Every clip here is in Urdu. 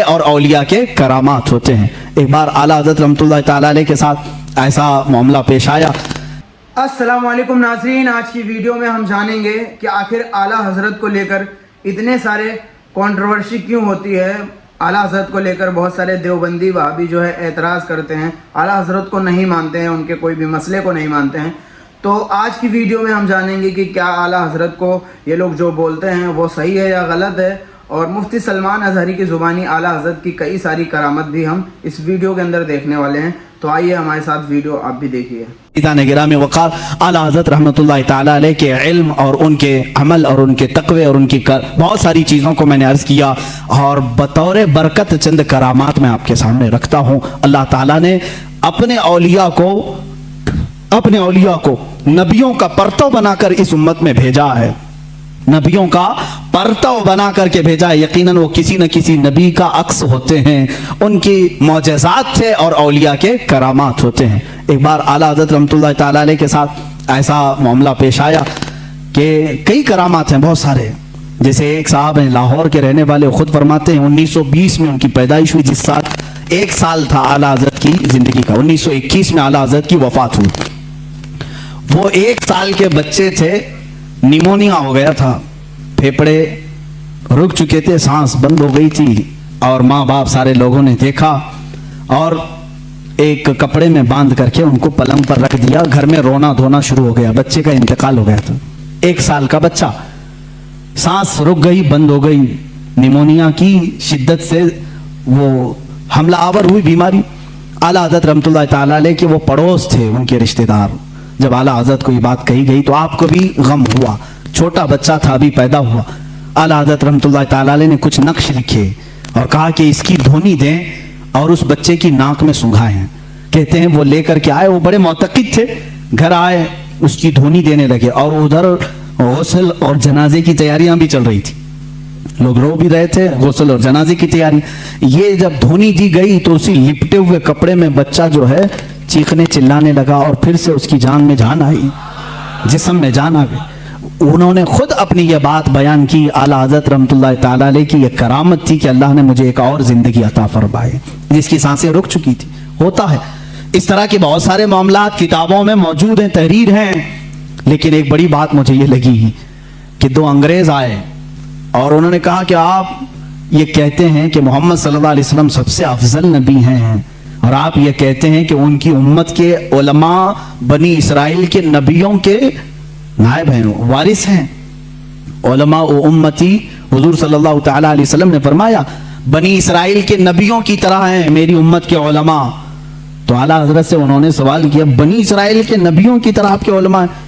اور اولیاء کے کرامات ہوتے ہیں۔ ایک بار اعلیٰ حضرت رحمۃ اللہ تعالیٰ علیہ کے ساتھ ایسا معاملہ پیش آیا۔ السلام علیکم ناظرین، آج کی ویڈیو میں ہم جانیں گے کہ آخر اعلیٰ حضرت کو لے کر اتنے سارے کنٹروورسی کیوں ہوتی ہے۔ اعلیٰ حضرت کو لے کر بہت سارے دیوبندی وہابی جو ہے اعتراض کرتے ہیں، اعلیٰ حضرت کو نہیں مانتے ہیں، ان کے کوئی بھی مسئلے کو نہیں مانتے ہیں۔ تو آج کی ویڈیو میں ہم جانیں گے کہ کیا اعلیٰ حضرت کو یہ لوگ جو بولتے ہیں وہ صحیح ہے یا غلط ہے، اور مفتی سلمان اظہری کی زبانی اعلیٰ حضرت کی کئی ساری کرامت بھی ہم اس ویڈیو کے اندر دیکھنے والے ہیں۔ تو آئیے ہمارے ساتھ ویڈیو آپ بھی دیکھیے۔ گرامی وقار، اعلیٰ حضرت رحمۃ اللہ تعالیٰ علیہ کے علم اور ان کے عمل اور ان کے تقوی اور ان کی بہت ساری چیزوں کو میں نے عرض کیا، اور بطور برکت چند کرامات میں آپ کے سامنے رکھتا ہوں۔ اللہ تعالیٰ نے اپنے اولیاء کو نبیوں کا پرتو بنا کر اس امت میں بھیجا ہے، نبیوں کا پرتو بنا کر کے بھیجا ہے۔ یقیناً وہ کسی نہ کسی نبی کا عکس ہوتے ہیں، ان کی معجزات تھے اور اولیاء کے کرامات ہوتے ہیں۔ ایک بار اعلیٰ حضرت رحمۃ اللہ تعالیٰ علیہ کے ساتھ ایسا معاملہ پیش آیا کہ کئی کرامات ہیں بہت سارے۔ جیسے ایک صاحب ہیں لاہور کے رہنے والے، خود فرماتے ہیں 1920 میں ان کی پیدائش ہوئی، جس سال 1 سال تھا اعلیٰ حضرت کی زندگی کا۔ 1921 میں اعلیٰ حضرت کی وفات ہوئی۔ وہ 1 سال کے بچے تھے، نیمونیا ہو گیا تھا، پھیپڑے رک چکے تھے، سانس بند ہو گئی تھی، اور ماں باپ سارے لوگوں نے دیکھا اور ایک کپڑے میں باندھ کر کے ان کو پلنگ پر رکھ دیا۔ گھر میں رونا دھونا شروع ہو گیا، بچے کا انتقال ہو گیا تھا۔ 1 سال کا بچہ، سانس رک گئی، بند ہو گئی، نیمونیا کی شدت سے وہ حملہ آور ہوئی بیماری۔ اعلیٰ حضرت رحمۃ اللہ تعالیٰ علیہ کے وہ پڑوس تھے، ان کے رشتہ دار۔ جب اعلیٰ حضرت کو یہ بات کہی گئی تو آپ کو بھی غم ہوا، چھوٹا بچہ تھا، ابھی پیدا ہوا۔ اعلیٰ حضرت رحمۃ اللہ تعالیٰ علیہ نے کچھ نقش لکھے اور کہا کہ اس کی دھونی دیں اور اس بچے کی ناک میں سنگھائیں۔ کہتے ہیں وہ لے کر کے آئے، وہ بڑے معتقد تھے، گھر آئے، اس کی دھونی دینے لگے، اور ادھر غسل اور جنازے کی تیاریاں بھی چل رہی تھی، لوگ رو بھی رہے تھے، غسل اور جنازے کی تیاری۔ یہ جب دھونی دی گئی تو اسی لپٹے ہوئے کپڑے میں بچہ جو ہے چیخنے چلانے لگا، اور پھر سے اس کی جان میں جان آئی، جسم میں جان آ گئی۔ انہوں نے خود اپنی یہ بات بیان کی۔ اعلیٰ حضرت رحمۃ اللہ تعالیٰ علیہ کی یہ کرامت تھی کہ اللہ نے مجھے ایک اور زندگی عطا فرمائی، جس کی سانسیں رک چکی تھی۔ ہوتا ہے اس طرح کے بہت سارے معاملات کتابوں میں موجود ہیں، تحریر ہیں۔ لیکن ایک بڑی بات مجھے یہ لگی کہ 2 انگریز آئے اور انہوں نے کہا کہ آپ یہ کہتے ہیں کہ محمد صلی اللہ علیہ وسلم سب سے افضل نبی ہیں، اور آپ یہ کہتے ہیں کہ ان کی امت کے علماء بنی اسرائیل کے نبیوں کے نائب ہیں، وارث ہیں۔ علماء و امتی، حضور صلی اللہ تعالیٰ علیہ وسلم نے فرمایا بنی اسرائیل کے نبیوں کی طرح ہیں میری امت کے علماء۔ تو اعلیٰ حضرت سے انہوں نے سوال کیا، بنی اسرائیل کے نبیوں کی طرح آپ کے علماء ہیں؟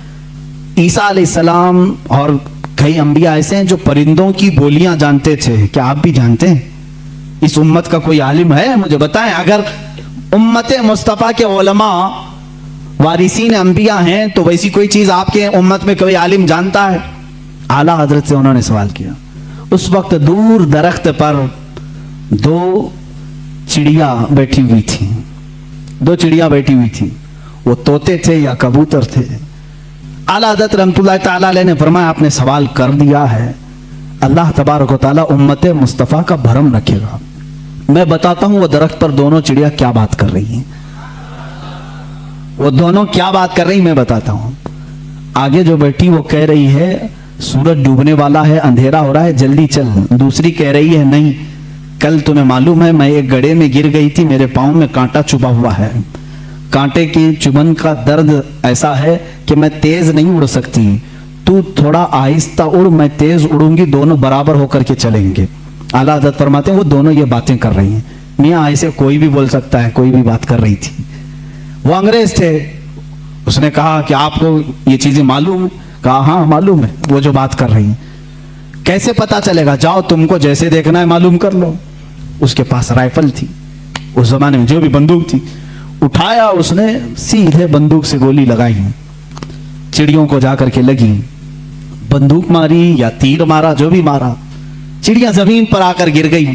عیسیٰ علیہ السلام اور کئی انبیاء ایسے ہیں جو پرندوں کی بولیاں جانتے تھے، کیا آپ بھی جانتے ہیں؟ اس امت کا کوئی عالم ہے؟ مجھے بتائیں۔ اگر امت مصطفیٰ کے علماء وارثین انبیاء ہیں تو ویسی کوئی چیز آپ کے امت میں کوئی عالم جانتا ہے؟ اعلیٰ حضرت سے انہوں نے سوال کیا۔ اس وقت دور درخت پر 2 چڑیا بیٹھی ہوئی تھی، 2 چڑیا بیٹھی ہوئی تھی، وہ طوطے تھے یا کبوتر تھے؟ اعلیٰ حضرت رحمۃ اللہ تعالیٰ علیہ نے فرمایا آپ نے سوال کر دیا ہے، اللہ تبارک و تعالیٰ امت مصطفیٰ کا بھرم رکھے گا۔ میں بتاتا ہوں وہ درخت پر دونوں چڑیا کیا بات کر رہی ہیں، وہ دونوں کیا بات کر رہی میں بتاتا ہوں۔ آگے جو بیٹھی وہ کہہ رہی ہے سورج ڈوبنے والا ہے، اندھیرا ہو رہا ہے، جلدی چل۔ دوسری کہہ رہی ہے نہیں، کل تمہیں معلوم ہے میں ایک گڑھے میں گر گئی تھی، میرے پاؤں میں کانٹا چبھا ہوا ہے، کانٹے کی چبھن کا درد ایسا ہے کہ میں تیز نہیں اڑ سکتی، تو تھوڑا آہستہ اڑ، میں تیز اڑوں گی، دونوں برابر ہو کر کے چلیں گے۔ اعلیٰ حضرت فرماتے ہیں وہ دونوں یہ باتیں کر رہی ہیں۔ میاں ایسے کوئی بھی بول سکتا ہے، کوئی بھی بات کر رہی تھی۔ وہ انگریز تھے، اس نے کہا کہ آپ کو یہ چیزیں معلوم؟ کہا ہاں معلوم ہے وہ جو بات کر رہی ہیں۔ کیسے پتا چلے گا؟ جاؤ تم کو جیسے دیکھنا ہے معلوم کر لو۔ اس کے پاس رائفل تھی، اس زمانے میں جو بھی بندوق تھی، اٹھایا اس نے، سیدھے بندوق سے گولی لگائی، چڑیوں کو جا کر کے لگی، بندوق ماری یا تیر مارا، جو بھی مارا، چڑیا زمین پر آ کر گر گئی۔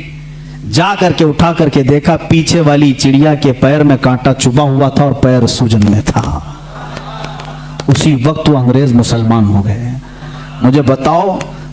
جا کر کے اٹھا کر کے دیکھا پیچھے والی چڑیا کے پیر میں کانٹا چبھا ہوا تھا اور پیر سوجن میں تھا۔ اسی وقت وہ انگریز مسلمان ہو گئے۔ مجھے بتاؤ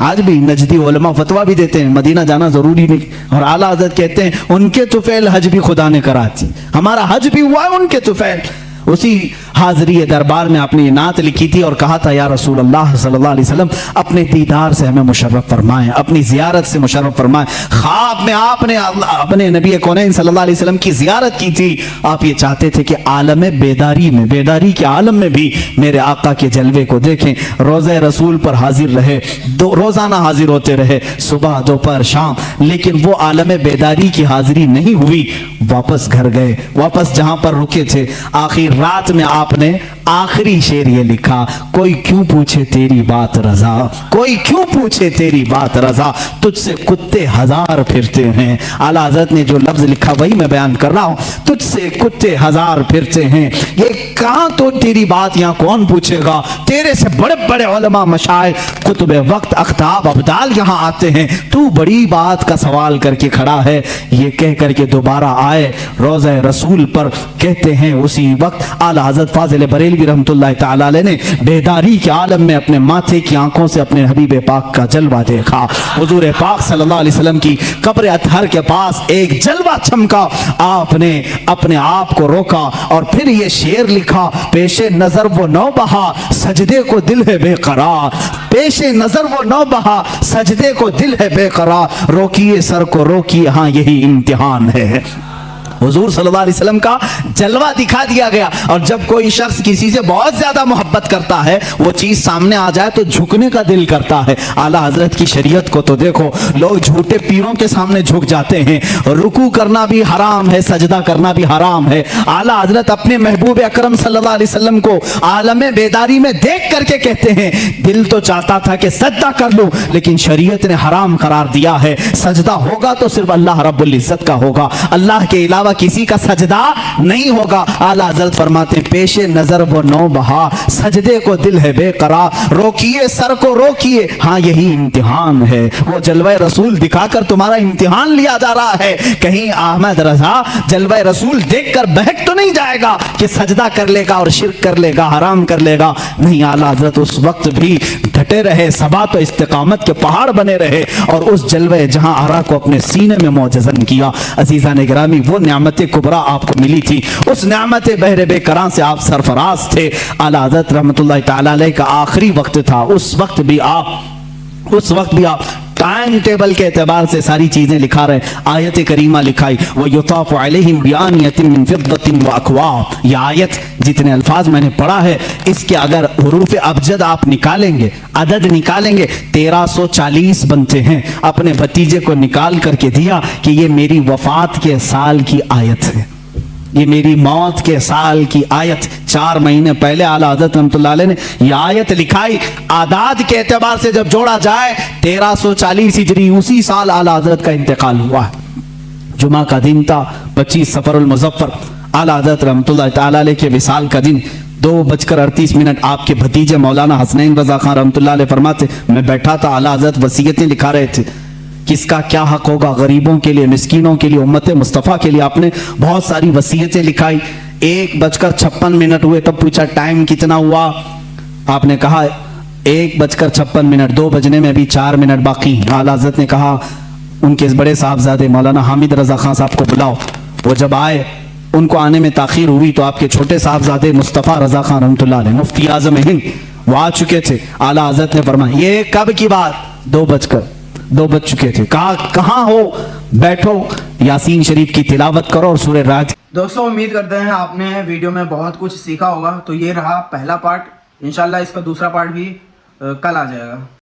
آج بھی نجدی علماء فتوا بھی دیتے ہیں مدینہ جانا ضروری نہیں، اور اعلیٰ حضرت کہتے ہیں ان کے طفیل حج بھی خدا نے کرا دی، ہمارا حج بھی ہوا ہے ان کے طفیل۔ اسی حاضری دربار میں اپنی نعت لکھی تھی اور کہا تھا یا رسول اللہ صلی اللہ علیہ وسلم اپنے دیدار سے ہمیں مشرف فرمائیں، اپنی زیارت سے مشرف فرمائیں۔ خواب میں آپ نے اپنے نبی کونین صلی اللہ علیہ وسلم کی زیارت کی تھی، آپ یہ چاہتے تھے کہ عالم بیداری میں، بیداری کے عالم میں بھی میرے آقا کے جلوے کو دیکھیں، روضہ رسول پر حاضر رہے، روزانہ حاضر ہوتے رہے، صبح دوپہر شام، لیکن وہ عالم بیداری کی حاضری نہیں ہوئی، واپس گھر گئے، واپس جہاں پر رکے تھے۔ آخر رات میں آپ نے آخری شعر یہ لکھا، کوئی کیوں پوچھے تیری بات رضا، کوئی کیوں پوچھے تیری بات رضا، تجھ سے کتے ہزار پھرتے ہیں۔ اعلیٰ حضرت نے جو لفظ لکھا وہی میں بیان کر رہا ہوں، تجھ سے کتے ہزار پھرتے ہیں، یہ کہاں تو تیری بات یہاں کون پوچھے گا، تیرے سے بڑے بڑے علماء مشائخ قطب وقت اقطاب ابدال یہاں آتے ہیں، تو بڑی بات کا سوال کر کے کھڑا ہے۔ یہ کہہ کر کے دوبارہ آئے روضہ رسول پر، کہتے ہیں اسی وقت اعلیٰ حضرت فاضل بریلوی رحمۃ اللہ تعالی علیہ نے بیداری کے عالم میں اپنے ماتھے کی آنکھوں سے اپنے حبیب پاک کا جلوہ دیکھا۔ حضور پاک صلی اللہ علیہ وسلم کی قبر اطہر کے پاس ایک جلوہ چمکا، آپ نے اپنے آپ کو روکا اور پھر یہ شعر لکھا، پیش نظر وہ نو بہا سجدے کو دل ہے بے قرار، پیش نظر وہ نو بہا سجدے کو دل ہے بے قرار، روکیے سر کو روکیے ہاں یہی امتحان ہے۔ حضور صلی اللہ علیہ وسلم کا جلوہ دکھا دیا گیا، اور جب کوئی شخص کسی سے بہت زیادہ محبت کرتا ہے وہ چیز سامنے آ جائے تو جھکنے کا دل کرتا ہے۔ اعلیٰ حضرت کی شریعت کو تو دیکھو، لوگ جھوٹے پیروں کے سامنے جھک جاتے ہیں، رکوع کرنا بھی حرام ہے، سجدہ کرنا بھی حرام ہے۔ اعلیٰ حضرت اپنے محبوب اکرم صلی اللہ علیہ وسلم کو عالم بیداری میں دیکھ کر کے کہتے ہیں، دل تو چاہتا تھا کہ سجدہ کر لوں لیکن شریعت نے حرام قرار دیا ہے، سجدہ ہوگا تو صرف اللہ رب العزت کا ہوگا، اللہ کے علاوہ کسی کا سجدہ نہیں ہوگا۔ اعلیٰ حضرت فرماتے ہیں پیش نظر وہ نو بہا سجدے کو دل ہے بے قرار، روکیے سر کو روکیے ہاں یہی امتحان ہے۔ وہ جلوہ رسول دکھا کر تمہارا امتحان لیا جا رہا ہے، کہیں احمد رضا جلوہ رسول دیکھ کر بہک تو نہیں جائے گا کہ سجدہ کر لے گا اور شرک کر لے گا، حرام کر لے گا، نہیں۔ اعلیٰ حضرت اس وقت بھی ڈٹے رہے، ثبات و استقامت کے پہاڑ بنے رہے اور اس جلوہ جہاں آرا کو اپنے سینے میں معجزن کیا۔ عزیزان گرامی، وہ نعمت کبریٰ آپ کو ملی تھی، اس نعمت بحر بے کراں سے آپ سرفراز تھے۔ اعلیٰ حضرت رحمۃ اللہ تعالی علیہ کا آخری وقت تھا، اس وقت بھی آپ ٹائم ٹیبل کے اعتبار سے ساری چیزیں لکھا رہے۔ آیت کریمہ لکھائی وَيُطَافُ عَلَيْهِمْ بِآنِيَةٍ مِّن فِضَّةٍ وَأَكْوَابٍ، یہ آیت جتنے الفاظ میں نے پڑھا ہے اس کے اگر حروف ابجد آپ نکالیں گے، عدد نکالیں گے، 1340 بنتے ہیں۔ اپنے بھتیجے کو نکال کر کے دیا کہ یہ میری وفات کے سال کی آیت ہے، یہ میری موت کے سال کی آیت۔ 4 مہینے پہلے اعلیٰ حضرت رحمۃ اللہ علیہ نے یہ آیت لکھائی، اعداد کے اعتبار سے جب جوڑا جائے 1340 ہجری، اسی سال اعلیٰ حضرت کا انتقال ہوا ہے۔ جمعہ کا دن تھا، 25 صفر المظفر، اعلیٰ حضرت رحمۃ اللہ تعالی علیہ کے وصال کا دن، 2:38 آپ کے بھتیجے مولانا حسنین رضا خان رحمۃ اللہ علیہ فرماتے میں بیٹھا تھا، اعلیٰ حضرت وصیتیں لکھا رہے تھے، کس کا کیا حق ہوگا، غریبوں کے لیے، مسکینوں کے لیے، امت مصطفیٰ کے لیے آپ نے بہت ساری وصیتیں لکھائی۔ 1:56 ہوئے تب پوچھا ٹائم کتنا ہوا، آپ نے کہا 1:56، 2 بجنے میں ابھی 4 منٹ باقی ہیں۔ اعلیٰ حضرت نے کہا ان کے بڑے صاحبزادے مولانا حامد رضا خان صاحب کو بلاؤ۔ وہ جب آئے، ان کو آنے میں تاخیر ہوئی تو آپ کے چھوٹے صاحبزادے مصطفیٰ رضا خان رحمۃ اللہ علیہ مفتی اعظم ہند وہ آ چکے تھے۔ اعلیٰ حضرت نے فرمایا یہ کب کی بات، 2 بج چکے تھے، کہا کہاں ہو، بیٹھو یاسین شریف کی تلاوت کرو اور سورہ راج۔ دوستوں امید کرتے ہیں آپ نے ویڈیو میں بہت کچھ سیکھا ہوگا، تو یہ رہا پہلا پارٹ، انشاءاللہ اس کا دوسرا پارٹ بھی کل آ جائے گا۔